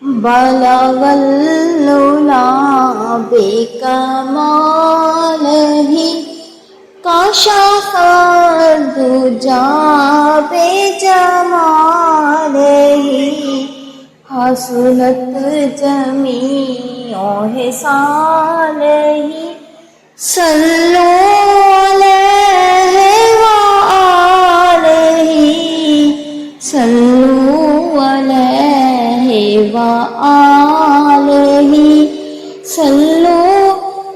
بلغ العلا بکمالہ کشف الدجا بجمالہ حسنت جمیع خصالہ صلو علیہ وآلہ صلو علیہ وآلہ صلو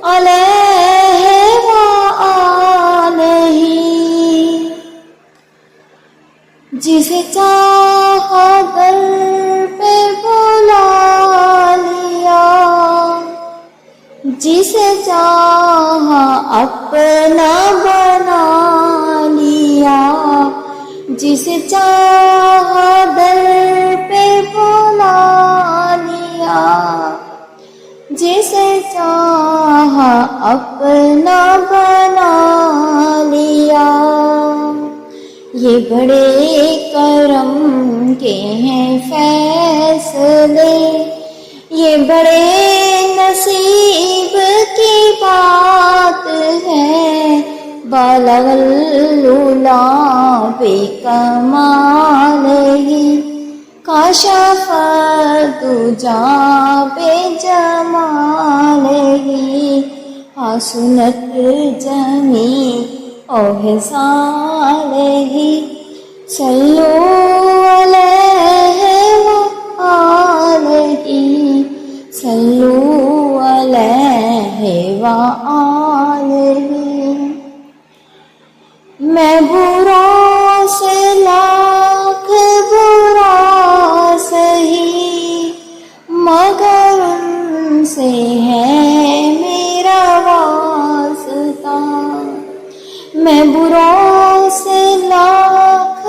علیہ وآلہ جسے چاہا در پہ بلا لیا جسے چاہا اپنا بنا لیا جسے چاہا در پہ بلا لیا جسے چاہا اپنا بنا لیا یہ بڑے کرم کے ہیں فیصلے یہ بڑے نصیب کی بات ہے بالغ العلا بکمالہ کشف الدجا بجمالہ حسنت جمیع خصالہ صلو علیہ وآلہ صلو علیہ وآلہ میں برا سے لاکھ برا سہی مگر ان سے ہے میرا واسطہ میں برا سے لاکھ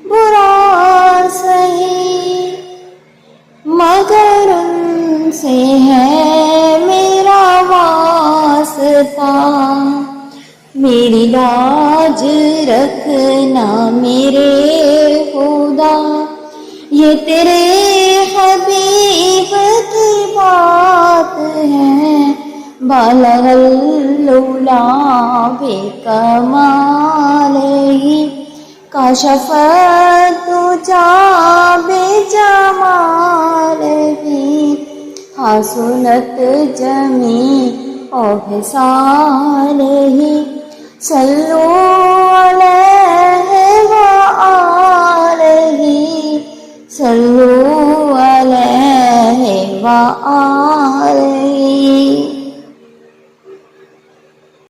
برا سہی مگر ان سے ہے میرا واسطہ میری لاج رکھنا میرے خدا یہ تیرے حبیب کی بات ہے بالغ العلا بکمالہ کشف الدجا بجمالہ حسنت جمیع خصالہ صلو علیہ وآلہ صلو علیہ وآلہ